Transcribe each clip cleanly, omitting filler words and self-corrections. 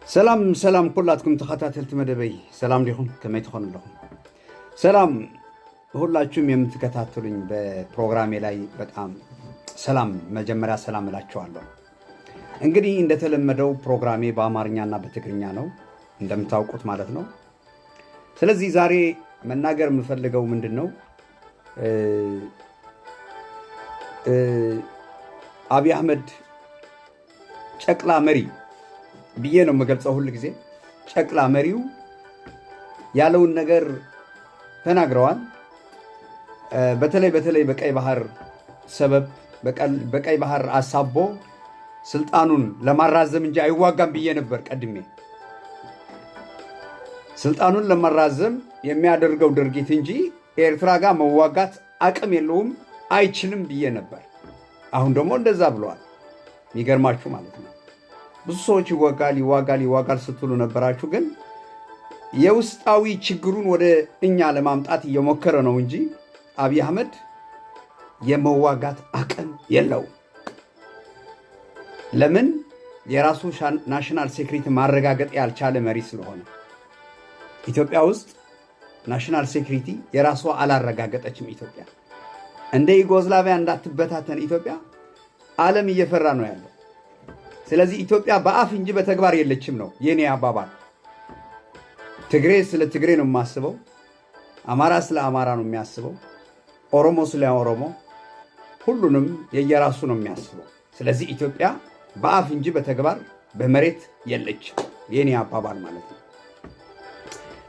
سلام سلام كلاتكم تخاتات مدبي سلام لكم كما تخون لكم سلام ሁላችሁም የምትከታተሉኝ በፕሮግራሜ ላይ በጣም ሰላም መጀመሪያ ሰላም እላችኋለሁ። እንግዲህ እንደተለመደው ፕሮግራሜ በአማርኛና በትግርኛ ነው እንደምታውቁት ማለት ነው። ስለዚህ ዛሬ መናገር የምፈልገው ምንድነው አብይ አህመድ ጨቅላ መሪ ብዬ ነው የምገልጸው ሁሉ ጊዜ ጨቅላ መሪው ያለውን ነገር ተናግረዋል። በተለይ በቀይ ባህር ሰበብ በቀይ ባህር አሳቦ ስልጣኑን ለማራዘም እንጂ አይዋጋም ብዬ ነበር። ቀድሜ ስልጣኑን ለማራዘም የሚያደርገው ድርጊት እንጂ ኤርትራ ጋር መዋጋት አቅም የለውም አይችልም ብዬ ነበር። አሁን ደግሞ እንደዛ ብለዋል። የሚገርማችሁ ማለት ነው ብዙ ሰዎች ይዋጋል ስትሉ ነበራችሁ። ግን የውስጣዊ ችግሩን ወደ እኛ ለማምጣት እየሞከረ ነው እንጂ አብይ አህመድ የመዋጋት አቅም የለው። ለምን? የራሱ ናሽናል ሴኩሪቲ ማረጋገጥ ያልቻለ መሪ ስለሆነ። ኢትዮጵያ ውስጥ ናሽናል ሴኩሪቲ የራሷ አላረጋገጠችም። ኢትዮጵያ እንደ ዩጎዝላቪያ እንዳትበታተን ኢትዮጵያ ዓለም እየፈራ ነው ያለው። ስለዚህ ኢትዮጵያ በአፍ እንጂ በተግባር የለችም ነው የኔ አባባል። ትግሬ ስለ ትግሬ ነው የሚያስበው፣ አማራ ስለ አማራ ነው የሚያስበው፣ ኦሮሞ ስለ ኦሮሞ፣ ሁሉንም የየራሱ ነው የሚያስበው። ስለዚህ ኢትዮጵያ በአፍ እንጂ በተግባር በመሬት የለችም የኔ አባባል ማለት ነው።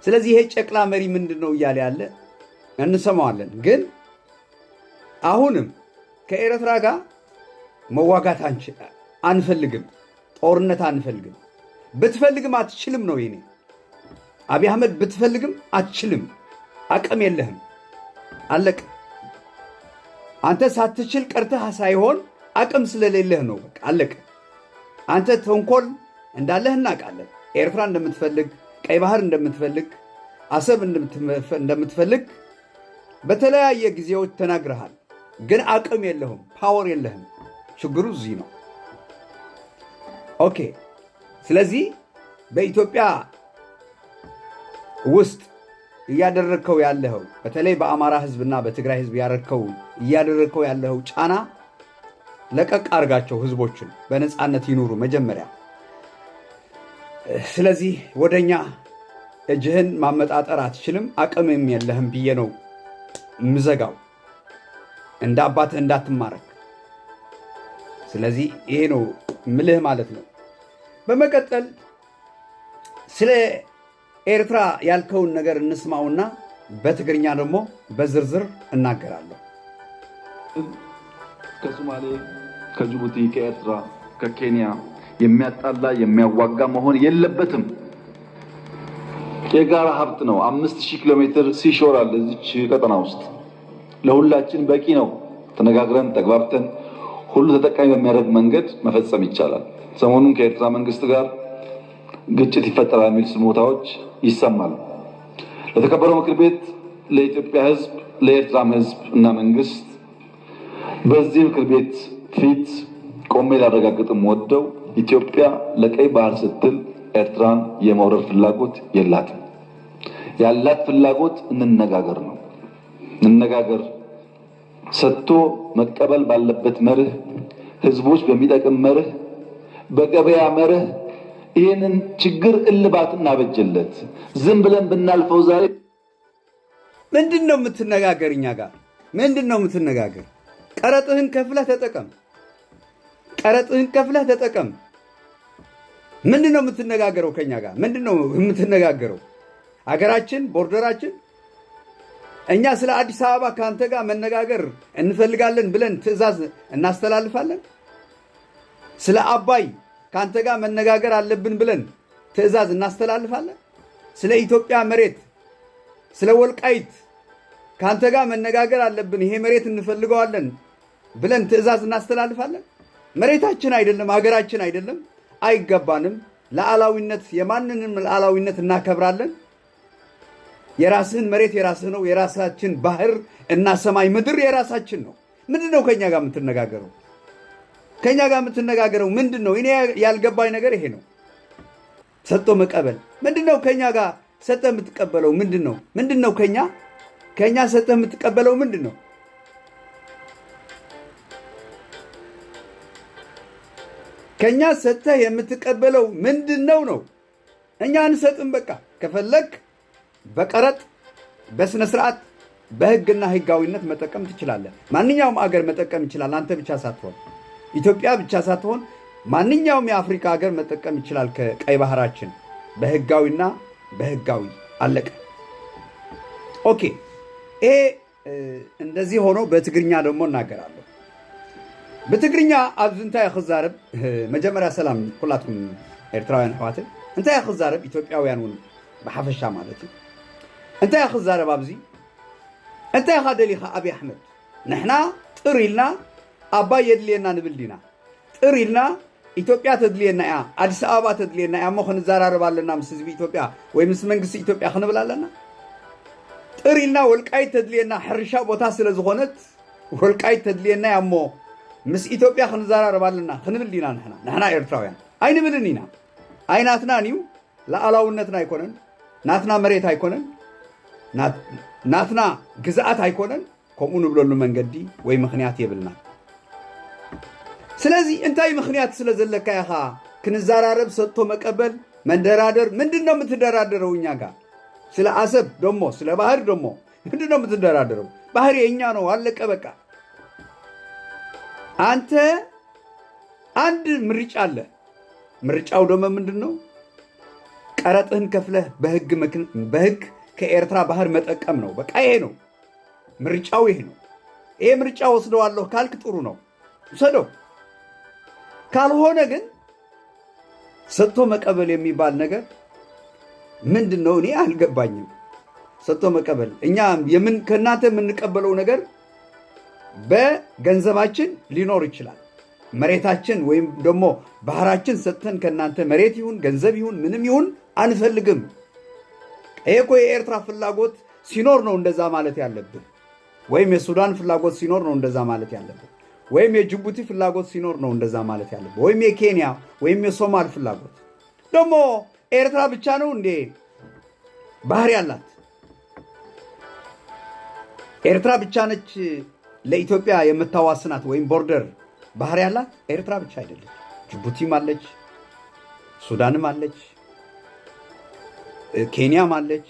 ስለዚህ ይሄ ጨቅላ መሪ ምንድነው እያለ ያለ እንሰማዋለን። ግን አሁንም ከኤርትራ ጋር መዋጋት አንፈልግም፣ ጦርነት አንፈልግም። ብትፈልግም አትችልም ነው የኔ አብይ አህመድ። ብትፈልግም አትችልም፣ አቅም የለህም፣ አለቅ። አንተ ሳትችል ቀርተህ ሳይሆን አቅም ስለሌለህ ነው። በቃ አለቅ። አንተ ተንኮል እንዳለህ እናውቃለን። ኤርትራ እንደምትፈልግ፣ ቀይ ባህር እንደምትፈልግ፣ አሰብ እንደምትፈልግ በተለያየ ጊዜዎች ተናግረሃል። ግን አቅም የለህም፣ ፓወር የለህም። ችግሩ እዚህ ነው። ኦኬ። ስለዚህ በኢትዮጵያ ውስጥ እያደረግከው ያለኸው በተለይ በአማራ ህዝብና በትግራይ ህዝብ እያደረግከው ያለኸው ጫና ለቀቅ አድርጋቸው። ህዝቦችን በነፃነት ይኑሩ መጀመሪያ። ስለዚህ ወደኛ እጅህን ማመጣጠር አትችልም፣ አቅምም የለህም ብዬ ነው ምዘጋው፣ እንደ አባትህ እንዳትማረክ። ስለዚህ ይሄ ነው ምልህ ማለት ነው። በመቀጠል ስለ ኤርትራ ያልከውን ነገር እንስማውና በትግርኛ ደግሞ በዝርዝር እናገራለሁ። ከሶማሌ፣ ከጅቡቲ፣ ከኤርትራ፣ ከኬንያ የሚያጣላ የሚያዋጋ መሆን የለበትም። የጋራ ሀብት ነው። 5000 ኪሎ ሜትር ሲሾር አለ እዚች ቀጠና ውስጥ ለሁላችን በቂ ነው። ተነጋግረን ተግባብተን ሁሉ ተጠቃሚ በሚያደርግ መንገድ መፈጸም ይቻላል። ሰሞኑን ከኤርትራ መንግስት ጋር ግጭት ይፈጠራል የሚል ስሞታዎች ይሰማሉ። ለተከበረው ምክር ቤት፣ ለኢትዮጵያ ህዝብ፣ ለኤርትራም ህዝብ እና መንግስት በዚህ ምክር ቤት ፊት ቆሜ ላረጋግጥም ወደው ኢትዮጵያ ለቀይ ባህር ስትል ኤርትራን የመውረር ፍላጎት የላትም። ያላት ፍላጎት እንነጋገር ነው። እንነጋገር፣ ሰጥቶ መቀበል ባለበት መርህ፣ ህዝቦች በሚጠቅም መርህ፣ በገበያ መርህ ይህንን ችግር እልባት እናበጀለት። ዝም ብለን ብናልፈው ዛሬ ምንድነው የምትነጋገር? እኛ ጋር ምንድነው የምትነጋገር? ቀረጥህን ከፍለህ ተጠቀም፣ ቀረጥህን ከፍለህ ተጠቀም። ምንድነው የምትነጋገረው? ከኛ ጋር ምንድነው የምትነጋገረው? ሀገራችን፣ ቦርደራችን። እኛ ስለ አዲስ አበባ ከአንተ ጋር መነጋገር እንፈልጋለን ብለን ትዕዛዝ እናስተላልፋለን? ስለ አባይ ከአንተ ጋር መነጋገር አለብን ብለን ትዕዛዝ እናስተላልፋለን? ስለ ኢትዮጵያ መሬት፣ ስለ ወልቃይት ከአንተ ጋር መነጋገር አለብን፣ ይሄ መሬት እንፈልገዋለን ብለን ትዕዛዝ እናስተላልፋለን? መሬታችን አይደለም፣ ሀገራችን አይደለም፣ አይገባንም። ሉዓላዊነት፣ የማንንም ሉዓላዊነት እናከብራለን። የራስህን መሬት የራስህ ነው። የራሳችን ባህር እና ሰማይ ምድር የራሳችን ነው። ምንድነው ከኛ ጋር የምትነጋገረው? ከኛ ጋር የምትነጋገረው ምንድነው? እኔ ያልገባኝ ነገር ይሄ ነው። ሰጥቶ መቀበል ምንድነው? ከኛ ጋር ሰጥተህ የምትቀበለው ምንድነው? ምንድነው ከኛ ሰጥተህ የምትቀበለው ምንድነው? ከኛ ሰጥተህ የምትቀበለው ምንድነው ነው? እኛ አንሰጥም። በቃ ከፈለክ በቀረጥ በስነ ስርዓት በህግና ህጋዊነት መጠቀም ትችላለህ። ማንኛውም አገር መጠቀም ይችላል። አንተ ብቻ ሳትሆን ኢትዮጵያ ብቻ ሳትሆን ማንኛውም የአፍሪካ ሀገር መጠቀም ይችላል። ከቀይ ባህራችን በህጋዊና በህጋዊ አለቀ። ኦኬ። ይሄ እንደዚህ ሆኖ በትግርኛ ደግሞ እናገራለሁ። በትግርኛ ኣብዚ እንታይ ክዛረብ መጀመሪያ ሰላም ኩላትኩም ኤርትራውያን ኣሕዋትን እንታይ ክዛረብ ኢትዮጵያውያን እውን ብሓፈሻ ማለት እዩ እንታይ ክዛረብ ኣብዚ እንታይ ካደሊኻ ኣብይ ኣሕመድ ንሕና ጥር ኢልና ኣባይ የድልየና ንብል ዲና ጥር ኢልና ኢትዮጵያ ተድልየና እያ ኣዲስ ኣበባ ተድልየና እያ እሞ ክንዘራረብ ኣለና ምስ ህዝቢ ኢትዮጵያ ወይ ምስ መንግስቲ ኢትዮጵያ ክንብል ኣለና ጥር ኢልና ወልቃይት ተድልየና ሕርሻ ቦታ ስለ ዝኾነት ወልቃይት ተድልየና እያ እሞ ምስ ኢትዮጵያ ክንዘራረብ ኣለና ክንብል ዲና ንሕና ኤርትራውያን ኣይንብልን ኢና ኣይናትና ንዩ ላዕላውነትና ኣይኮነን ናትና መሬት ኣይኮነን ናትና ግዝኣት ኣይኮነን ከምኡ ንብለሉ መንገዲ ወይ ምክንያት የብልና ስለዚ እንታይ ምክንያት ስለ ዘለካ ኢኻ ክንዘራረብ ሰጥቶ መቀበል መንደራደር ምንድነው የምትደራደረው እኛ ጋር ስለ አሰብ ደሞ ስለ ባህር ደሞ ምንድነው የምትደራደረው ባህር የኛ ነው አለቀ በቃ አንተ አንድ ምርጫ አለ ምርጫው ደሞ ምንድነው ቀረጥህን ከፍለህ በህግ ከኤርትራ ባህር መጠቀም ነው በቃ ይሄ ነው ምርጫው ይሄ ነው ይሄ ምርጫ ወስደዋለሁ ካልክ ጥሩ ነው ሰዶ ካልሆነ ግን ሰጥቶ መቀበል የሚባል ነገር ምንድነው እኔ አልገባኝም ሰጥቶ መቀበል እኛ ከእናንተ የምንቀበለው ነገር በገንዘባችን ሊኖር ይችላል መሬታችን ወይም ደግሞ ባህራችን ሰጥተን ከእናንተ መሬት ይሁን ገንዘብ ይሁን ምንም ይሁን አንፈልግም ይሄ እኮ የኤርትራ ፍላጎት ሲኖር ነው እንደዛ ማለት ያለብን ወይም የሱዳን ፍላጎት ሲኖር ነው እንደዛ ማለት ያለብን ወይም የጅቡቲ ፍላጎት ሲኖር ነው እንደዛ ማለት ያለብን ወይም የኬንያ ወይም የሶማል ፍላጎት ደግሞ ኤርትራ ብቻ ነው እንዴ ባህር ያላት ኤርትራ ብቻ ነች ለኢትዮጵያ የምታዋስናት ወይም ቦርደር ባህር ያላት ኤርትራ ብቻ አይደለም ጅቡቲም አለች ሱዳንም አለች ኬንያም አለች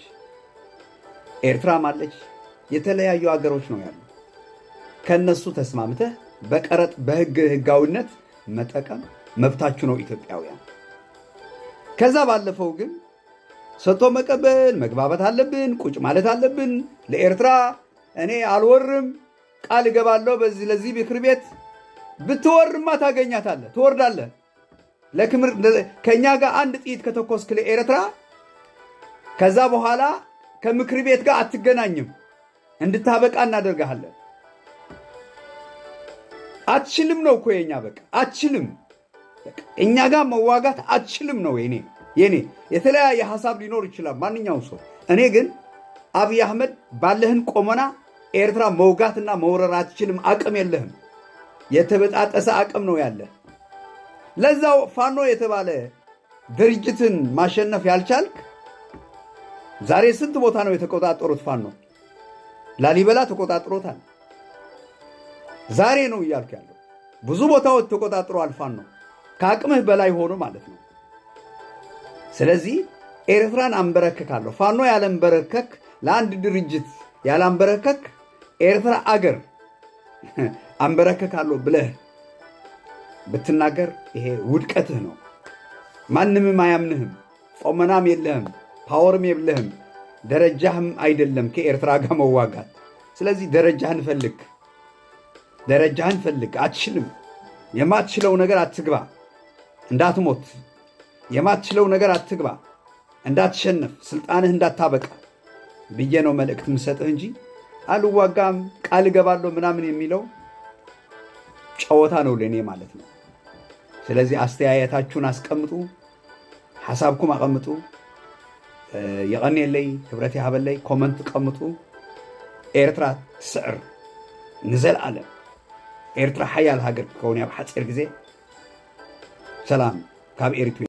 ኤርትራም አለች የተለያዩ ሀገሮች ነው ያሉ ከነሱ ተስማምተህ በቀረጥ በህጋዊነት መጠቀም መብታችሁ ነው ኢትዮጵያውያን ከዛ ባለፈው ግን ሰጥቶ መቀበል መግባባት አለብን ቁጭ ማለት አለብን ለኤርትራ እኔ አልወርም ቃል እገባለሁ ለዚህ ምክር ቤት ብትወርማ ታገኛታለህ ትወርዳለህ ከኛ ጋር አንድ ጥይት ከተኮስክ ለኤርትራ ከዛ በኋላ ከምክር ቤት ጋር አትገናኝም እንድታበቃ እናደርጋለን አትችልም ነው እኮ የኛ በቃ አትችልም እኛ ጋር መዋጋት አትችልም ነው የኔ የተለያየ ሐሳብ ሊኖር ይችላል ማንኛውም ሰው እኔ ግን አብይ አህመድ ባለህን ቆመና ኤርትራ መውጋትና መውረር አትችልም አቅም የለህም የተበጣጠሰ አቅም ነው ያለ ለዛው ፋኖ የተባለ ድርጅትን ማሸነፍ ያልቻልክ ዛሬ ስንት ቦታ ነው የተቆጣጠሩት ፋኖ ላሊበላ ተቆጣጥሮታል ዛሬ ነው እያልክ ያለው ብዙ ቦታዎች ተቆጣጥሯል ፋኖ ከአቅምህ በላይ ሆኖ ማለት ነው ስለዚህ ኤርትራን አንበረከካለሁ ፋኖ ያለንበረከክ ለአንድ ድርጅት ያላንበረከክ ኤርትራ አገር አንበረከካለሁ ብለህ ብትናገር ይሄ ውድቀትህ ነው ማንንም አያምንህም ጾመናም የለህም ፓወርም የለህም ደረጃህም አይደለም ከኤርትራ ጋር መዋጋት ስለዚህ ደረጃህን ፈልግ አትችልም የማትችለው ነገር አትግባ እንዳትሞት የማትችለው ነገር አትግባ እንዳትሸነፍ ስልጣንህ እንዳታበቃ ብዬ ነው መልእክት ምሰጥህ እንጂ አልዋጋም ቃል እገባለሁ ምናምን የሚለው ጨዋታ ነው ለኔ ማለት ነው ስለዚህ አስተያየታችሁን አስቀምጡ ሐሳብኩም አቀምጡ የቀኔለይ ክብረት ያበለይ ኮመንት ቀምጡ ኤርትራ ትስዕር ንዘልዓለም ኤርትራ ሓያል ሃገር ክከውን ኣብ ሓፂር ግዜ ሰላም ካብ ኤሪትራ